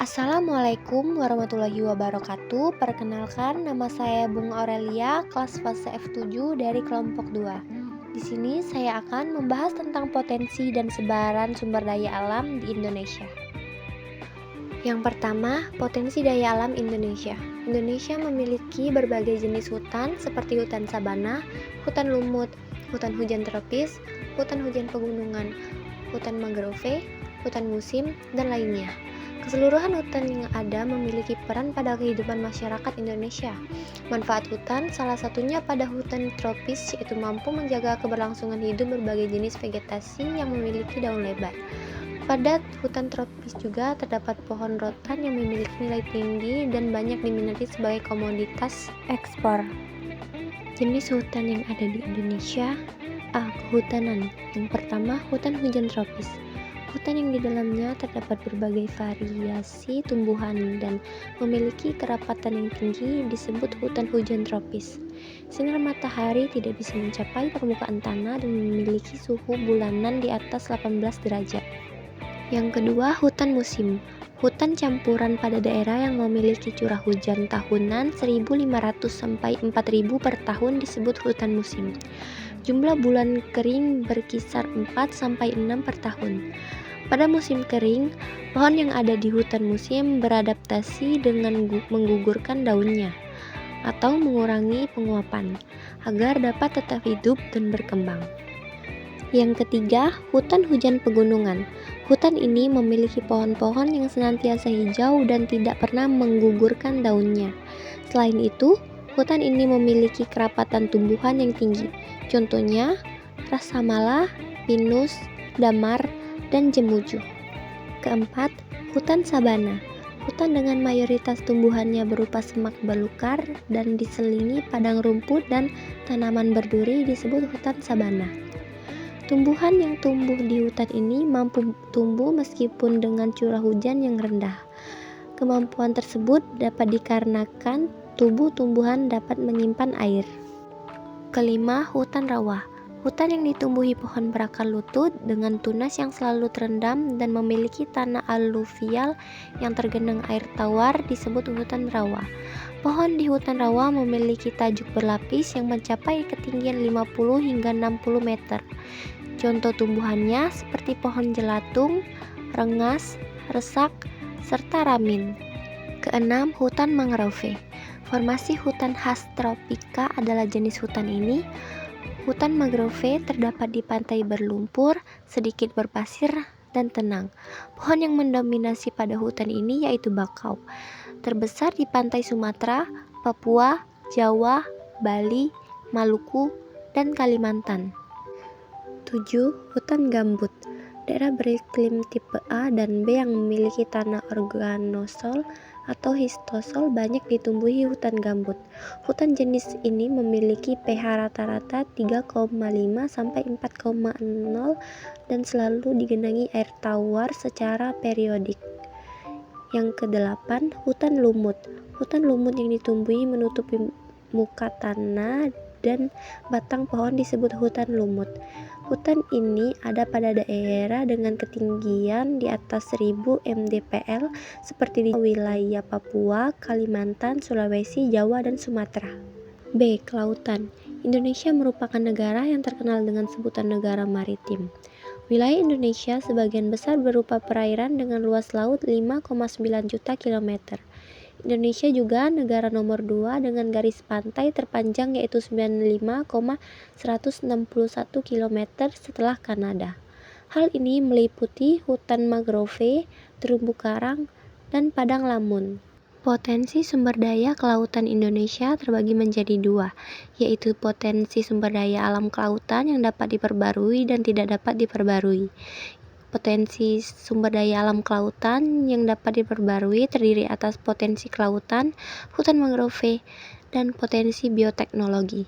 Assalamualaikum warahmatullahi wabarakatuh. Perkenalkan, nama saya Bung Aurelia, kelas fase F7 dari kelompok 2. Di sini saya akan membahas tentang potensi dan sebaran sumber daya alam di Indonesia. Yang pertama, potensi daya alam Indonesia. Indonesia memiliki berbagai jenis hutan seperti hutan sabana, hutan lumut, hutan hujan tropis, hutan hujan pegunungan, hutan mangrove, hutan musim, dan lainnya. Keseluruhan hutan yang ada memiliki peran pada kehidupan masyarakat Indonesia. Manfaat hutan salah satunya pada hutan tropis yaitu mampu menjaga keberlangsungan hidup berbagai jenis vegetasi yang memiliki daun lebar. Pada hutan tropis juga terdapat pohon rotan yang memiliki nilai tinggi dan banyak diminati sebagai komoditas ekspor. Jenis hutan yang ada di Indonesia. Kehutanan. Yang pertama, hutan hujan tropis. Hutan yang di dalamnya terdapat berbagai variasi tumbuhan dan memiliki kerapatan yang tinggi disebut hutan hujan tropis. Sinar matahari tidak bisa mencapai permukaan tanah dan memiliki suhu bulanan di atas 18 derajat. Yang kedua, hutan musim. Hutan campuran pada daerah yang memiliki curah hujan tahunan 1.500 sampai 4.000 per tahun disebut hutan musim. Jumlah bulan kering berkisar 4 sampai 6 per tahun. Pada musim kering, pohon yang ada di hutan musim beradaptasi dengan menggugurkan daunnya atau mengurangi penguapan agar dapat tetap hidup dan berkembang. Yang ketiga, hutan hujan pegunungan. Hutan ini memiliki pohon-pohon yang senantiasa hijau dan tidak pernah menggugurkan daunnya. Selain itu, hutan ini memiliki kerapatan tumbuhan yang tinggi. Contohnya, rasamala, pinus, damar, dan jemuju. Keempat, hutan sabana. Hutan dengan mayoritas tumbuhannya berupa semak belukar dan diselingi padang rumput dan tanaman berduri disebut hutan sabana. Tumbuhan yang tumbuh di hutan ini mampu tumbuh meskipun dengan curah hujan yang rendah. Kemampuan tersebut dapat dikarenakan tubuh tumbuhan dapat menyimpan air. Kelima, hutan rawa. Hutan yang ditumbuhi pohon berakar lutut dengan tunas yang selalu terendam dan memiliki tanah aluvial yang tergenang air tawar disebut hutan rawa. Pohon di hutan rawa memiliki tajuk berlapis yang mencapai ketinggian 50 hingga 60 meter. Contoh tumbuhannya seperti pohon jelatung, rengas, resak, serta ramin. Keenam, hutan mangrove. Formasi hutan khas tropika adalah jenis hutan ini. Hutan mangrove terdapat di pantai berlumpur, sedikit berpasir, dan tenang. Pohon yang mendominasi pada hutan ini yaitu bakau. Terbesar di pantai Sumatera, Papua, Jawa, Bali, Maluku, dan Kalimantan. 7. Hutan gambut. Daerah beriklim tipe A dan B yang memiliki tanah organosol atau histosol banyak ditumbuhi hutan gambut. Hutan jenis ini memiliki pH rata-rata 3,5 sampai 4,0 dan selalu digenangi air tawar secara periodik. Yang kedelapan, hutan lumut. Hutan lumut yang ditumbuhi menutupi muka tanah dan batang pohon disebut hutan lumut. Hutan ini ada pada daerah dengan ketinggian di atas 1000 mdpl seperti di wilayah Papua, Kalimantan, Sulawesi, Jawa, dan Sumatera. B. Kelautan. Indonesia merupakan negara yang terkenal dengan sebutan negara maritim. Wilayah Indonesia sebagian besar berupa perairan dengan luas laut 5,9 juta kilometer. Indonesia juga negara nomor 2 dengan garis pantai terpanjang yaitu 95,161 km setelah Kanada. Hal ini meliputi hutan mangrove, terumbu karang, dan padang lamun. Potensi sumber daya kelautan Indonesia terbagi menjadi dua, yaitu potensi sumber daya alam kelautan yang dapat diperbarui dan tidak dapat diperbarui. Potensi sumber daya alam kelautan yang dapat diperbarui terdiri atas potensi kelautan, hutan mangrove, dan potensi bioteknologi.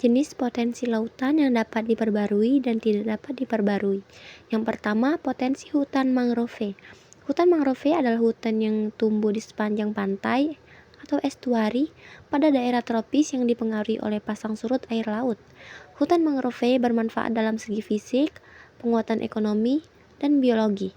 Jenis potensi lautan yang dapat diperbarui dan tidak dapat diperbarui. Yang pertama, potensi hutan mangrove. Hutan mangrove adalah hutan yang tumbuh di sepanjang pantai atau estuari pada daerah tropis yang dipengaruhi oleh pasang surut air laut. Hutan mangrove bermanfaat dalam segi fisik, penguatan ekonomi, dan biologi.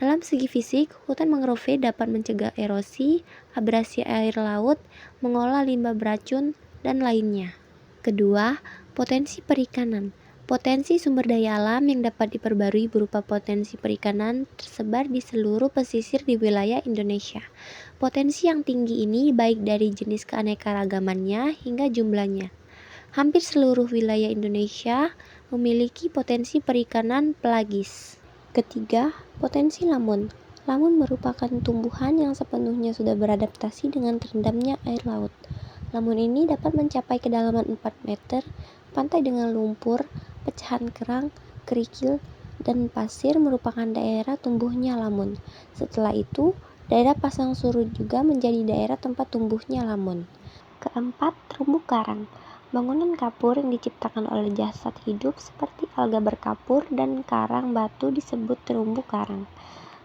Dalam segi fisik, hutan mangrove dapat mencegah erosi, abrasi air laut, mengolah limbah beracun, dan lainnya. Kedua, potensi perikanan. Potensi sumber daya alam yang dapat diperbarui berupa potensi perikanan tersebar di seluruh pesisir di wilayah Indonesia. Potensi yang tinggi ini baik dari jenis keanekaragamannya hingga jumlahnya. Hampir seluruh wilayah Indonesia memiliki potensi perikanan pelagis. Ketiga, potensi lamun. Lamun merupakan tumbuhan yang sepenuhnya sudah beradaptasi dengan terendamnya air laut. Lamun ini dapat mencapai kedalaman 4 meter, pantai dengan lumpur, pecahan kerang, kerikil, dan pasir merupakan daerah tumbuhnya lamun. Setelah itu, daerah pasang surut juga menjadi daerah tempat tumbuhnya lamun. Keempat, terumbu karang. Bangunan kapur yang diciptakan oleh jasad hidup seperti alga berkapur dan karang batu disebut terumbu karang.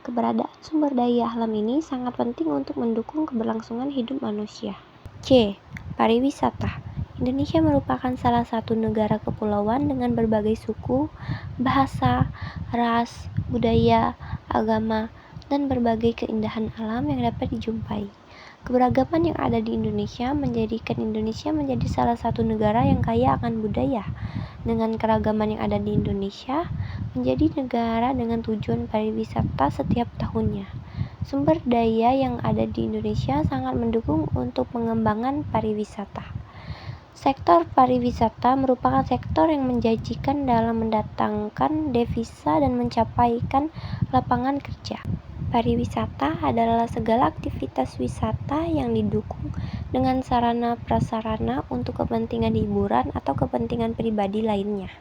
Keberadaan sumber daya alam ini sangat penting untuk mendukung keberlangsungan hidup manusia. C. Pariwisata. Indonesia merupakan salah satu negara kepulauan dengan berbagai suku, bahasa, ras, budaya, agama, dan berbagai keindahan alam yang dapat dijumpai. Keberagaman yang ada di Indonesia menjadikan Indonesia menjadi salah satu negara yang kaya akan budaya. Dengan keragaman yang ada di Indonesia, menjadi negara dengan tujuan pariwisata setiap tahunnya. Sumber daya yang ada di Indonesia sangat mendukung untuk pengembangan pariwisata. Sektor pariwisata merupakan sektor yang menjanjikan dalam mendatangkan devisa dan mencapaikan lapangan kerja. Pariwisata adalah segala aktivitas wisata yang didukung dengan sarana prasarana untuk kepentingan hiburan atau kepentingan pribadi lainnya.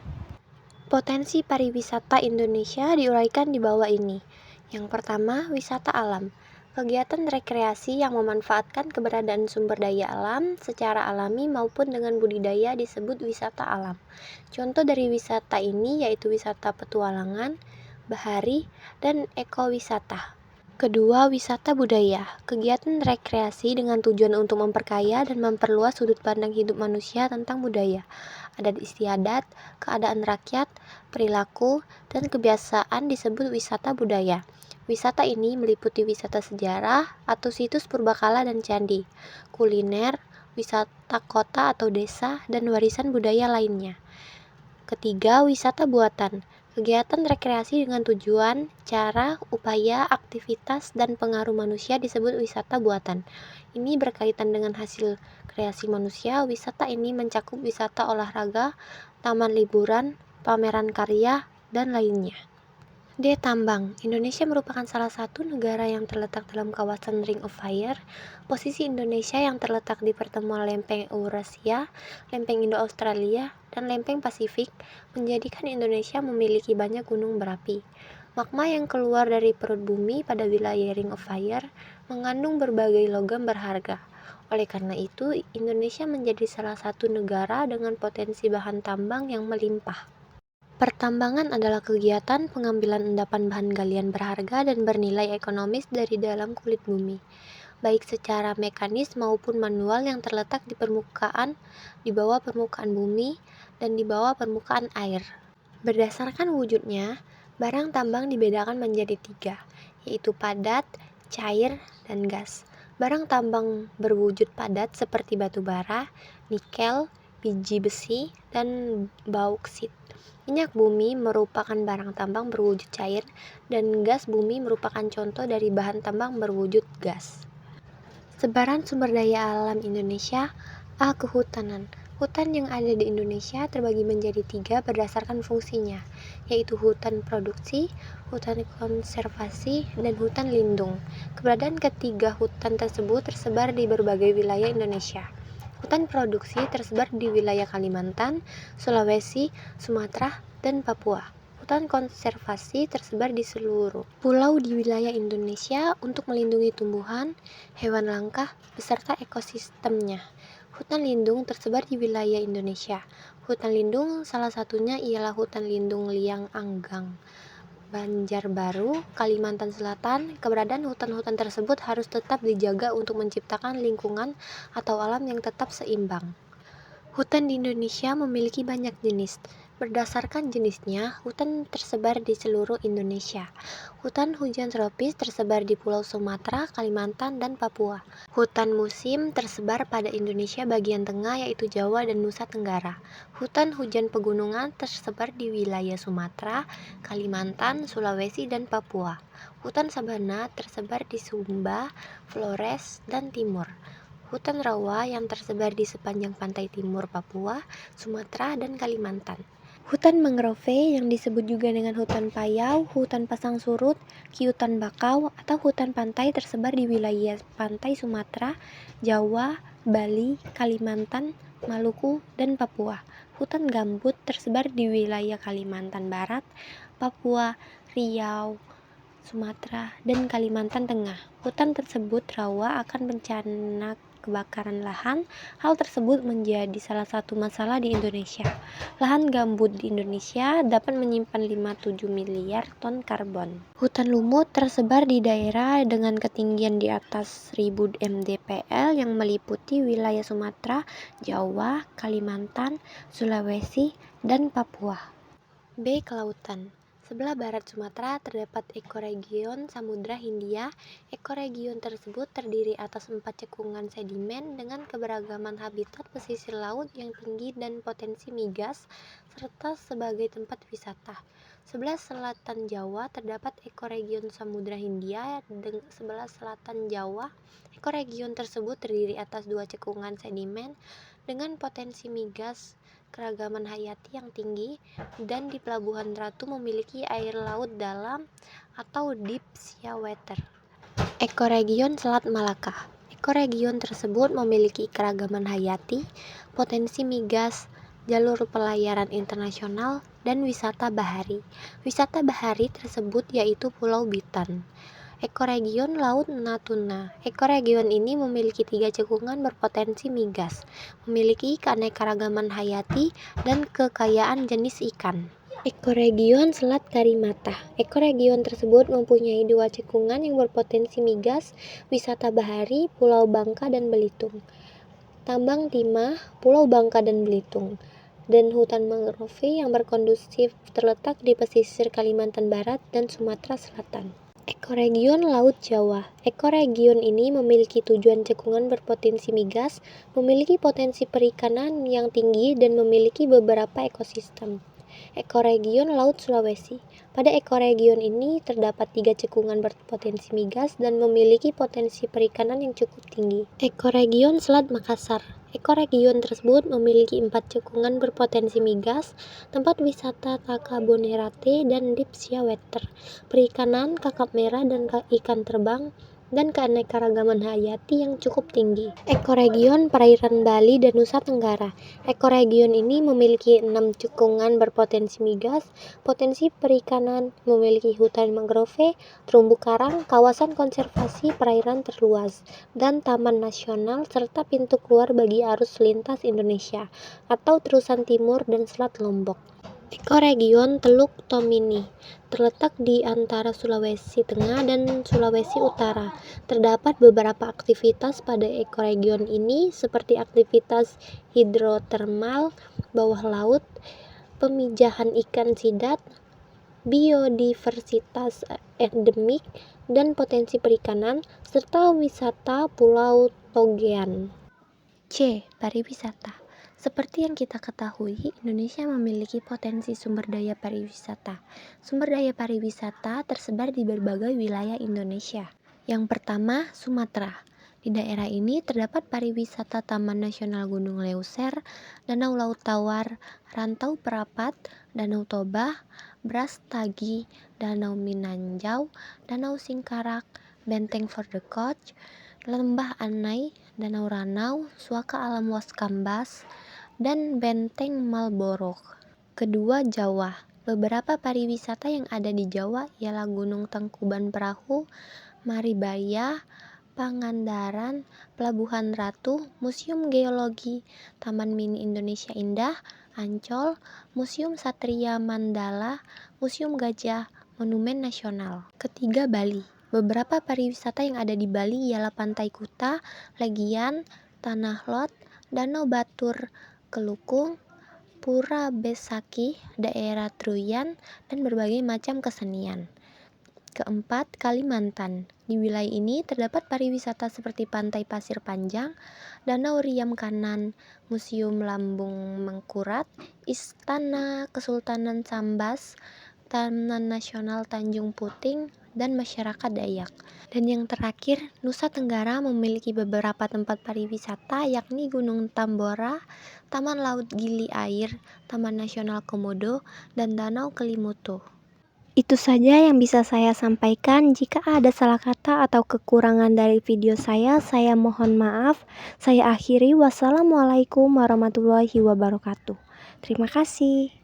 Potensi pariwisata Indonesia diuraikan di bawah ini. Yang pertama, wisata alam. Kegiatan rekreasi yang memanfaatkan keberadaan sumber daya alam secara alami maupun dengan budidaya disebut wisata alam. Contoh dari wisata ini yaitu wisata petualangan, bahari, dan ekowisata. Kedua, wisata budaya. Kegiatan rekreasi dengan tujuan untuk memperkaya dan memperluas sudut pandang hidup manusia tentang budaya, adat istiadat, keadaan rakyat, perilaku, dan kebiasaan disebut wisata budaya. Wisata ini meliputi wisata sejarah atau situs purbakala dan candi, kuliner, wisata kota atau desa, dan warisan budaya lainnya. Ketiga, wisata buatan. Kegiatan rekreasi dengan tujuan, cara, upaya, aktivitas, dan pengaruh manusia disebut wisata buatan. Ini berkaitan dengan hasil kreasi manusia. Wisata ini mencakup wisata olahraga, taman liburan, pameran karya, dan lainnya. D. Tambang. Indonesia merupakan salah satu negara yang terletak dalam kawasan Ring of Fire. Posisi Indonesia yang terletak di pertemuan lempeng Eurasia, lempeng Indo-Australia, dan lempeng Pasifik menjadikan Indonesia memiliki banyak gunung berapi. Magma yang keluar dari perut bumi pada wilayah Ring of Fire mengandung berbagai logam berharga. Oleh karena itu, Indonesia menjadi salah satu negara dengan potensi bahan tambang yang melimpah. Pertambangan adalah kegiatan pengambilan endapan bahan galian berharga dan bernilai ekonomis dari dalam kulit bumi, baik secara mekanis maupun manual yang terletak di permukaan, di bawah permukaan bumi, dan di bawah permukaan air. Berdasarkan wujudnya, barang tambang dibedakan menjadi 3, yaitu padat, cair, dan gas. Barang tambang berwujud padat seperti batu bara, nikel, biji besi, dan bauksit. Minyak bumi merupakan barang tambang berwujud cair, dan gas bumi merupakan contoh dari bahan tambang berwujud gas. Sebaran sumber daya alam Indonesia. A. Kehutanan. Hutan yang ada di Indonesia terbagi menjadi 3 berdasarkan fungsinya, yaitu hutan produksi, hutan konservasi, dan hutan lindung. Keberadaan ketiga hutan tersebut tersebar di berbagai wilayah Indonesia. Hutan produksi tersebar di wilayah Kalimantan, Sulawesi, Sumatera, dan Papua. Hutan konservasi tersebar di seluruh pulau di wilayah Indonesia untuk melindungi tumbuhan, hewan langka, beserta ekosistemnya. Hutan lindung tersebar di wilayah Indonesia. Hutan lindung salah satunya ialah Hutan Lindung Liang Anggang, Banjarbaru, Kalimantan Selatan. Keberadaan hutan-hutan tersebut harus tetap dijaga untuk menciptakan lingkungan atau alam yang tetap seimbang. Hutan di Indonesia memiliki banyak jenis. Berdasarkan jenisnya, hutan tersebar di seluruh Indonesia. Hutan hujan tropis tersebar di Pulau Sumatera, Kalimantan, dan Papua. Hutan musim tersebar pada Indonesia bagian tengah yaitu Jawa dan Nusa Tenggara. Hutan hujan pegunungan tersebar di wilayah Sumatera, Kalimantan, Sulawesi, dan Papua. Hutan sabana tersebar di Sumba, Flores, dan Timur. Hutan rawa yang tersebar di sepanjang pantai timur Papua, Sumatera, dan Kalimantan. Hutan mangrove yang disebut juga dengan hutan payau, hutan pasang surut, kiutan bakau, atau hutan pantai tersebar di wilayah pantai Sumatera, Jawa, Bali, Kalimantan, Maluku, dan Papua. Hutan gambut tersebar di wilayah Kalimantan Barat, Papua, Riau, Sumatera, dan Kalimantan Tengah. Hutan tersebut rawa akan bencana kebakaran lahan. Hal tersebut menjadi salah satu masalah di Indonesia. Lahan gambut di Indonesia dapat menyimpan 57 miliar ton karbon. Hutan lumut tersebar di daerah dengan ketinggian di atas 1000 mdpl yang meliputi wilayah Sumatera, Jawa, Kalimantan, Sulawesi, dan Papua. B. Kelautan. Sebelah barat Sumatera terdapat ekoregion Samudra Hindia. Ekoregion tersebut terdiri atas 4 cekungan sedimen dengan keberagaman habitat pesisir laut yang tinggi dan potensi migas, serta sebagai tempat wisata. Sebelah selatan Jawa terdapat ekoregion Samudra Hindia. Sebelah selatan Jawa, ekoregion tersebut terdiri atas 2 cekungan sedimen dengan potensi migas, keragaman hayati yang tinggi, dan di Pelabuhan Ratu memiliki air laut dalam atau deep sea water. Ekoregion Selat Malaka. Ekoregion tersebut memiliki keragaman hayati, potensi migas, jalur pelayaran internasional, dan wisata bahari. Wisata bahari tersebut yaitu Pulau Bitan. Ekoregion Laut Natuna. Ekoregion ini memiliki 3 cekungan berpotensi migas, memiliki keanekaragaman hayati dan kekayaan jenis ikan. Ekoregion Selat Karimata. Ekoregion tersebut mempunyai 2 cekungan yang berpotensi migas, wisata bahari, Pulau Bangka dan Belitung, tambang timah, Pulau Bangka dan Belitung, dan hutan mangrove yang berkondusif terletak di pesisir Kalimantan Barat dan Sumatera Selatan. Ekoregion Laut Jawa. Ekoregion ini memiliki tujuan cekungan berpotensi migas, memiliki potensi perikanan yang tinggi, dan memiliki beberapa ekosistem. Ekoregion Laut Sulawesi. Pada ekoregion ini terdapat 3 cekungan berpotensi migas dan memiliki potensi perikanan yang cukup tinggi. Ekoregion Selat Makassar. Ekoregion tersebut memiliki 4 cekungan berpotensi migas, tempat wisata Takabonerate dan deep sea water, perikanan, kakap merah dan ikan terbang, dan keanekaragaman hayati yang cukup tinggi. Ekoregion Perairan Bali dan Nusa Tenggara. Ekoregion ini memiliki 6 cekungan berpotensi migas, potensi perikanan, memiliki hutan mangrove, terumbu karang, kawasan konservasi perairan terluas, dan taman nasional, serta pintu keluar bagi arus lintas Indonesia atau terusan timur dan selat Lombok. Ekoregion Teluk Tomini terletak di antara Sulawesi Tengah dan Sulawesi Utara. Terdapat beberapa aktivitas pada ekoregion ini seperti aktivitas hidrotermal bawah laut, pemijahan ikan sidat, biodiversitas endemik dan potensi perikanan, serta wisata Pulau Togean. C. Pariwisata. Seperti yang kita ketahui, Indonesia memiliki potensi sumber daya pariwisata. Sumber daya pariwisata tersebar di berbagai wilayah Indonesia. Yang pertama, Sumatera. Di daerah ini terdapat pariwisata Taman Nasional Gunung Leuser, Danau Laut Tawar, Rantau Perapat, Danau Toba, Brastagi, Danau Minanjau, Danau Singkarak, Benteng For the Coach, Lembah Anai, Danau Ranau, Suaka Alam Waskambas, dan Benteng Marlborough. Kedua, Jawa. Beberapa pariwisata yang ada di Jawa ialah Gunung Tangkuban Perahu, Maribaya, Pangandaran, Pelabuhan Ratu, Museum Geologi, Taman Mini Indonesia Indah, Ancol, Museum Satria Mandala, Museum Gajah, Monumen Nasional. Ketiga, Bali. Beberapa pariwisata yang ada di Bali ialah Pantai Kuta, Legian, Tanah Lot, Danau Batur, Kelukung, Pura Besakih, daerah Truyan, dan berbagai macam kesenian. Keempat, Kalimantan. Di wilayah ini terdapat pariwisata seperti Pantai Pasir Panjang, Danau Riam Kanan, Museum Lambung Mangkurat, Istana Kesultanan Sambas, Taman Nasional Tanjung Puting, dan masyarakat Dayak. Dan yang terakhir, Nusa Tenggara memiliki beberapa tempat pariwisata yakni Gunung Tambora, Taman Laut Gili Air, Taman Nasional Komodo, dan Danau Kelimutu. Itu saja yang bisa saya sampaikan. Jika ada salah kata atau kekurangan dari video saya mohon maaf. Saya akhiri. Wassalamualaikum warahmatullahi wabarakatuh. Terima kasih.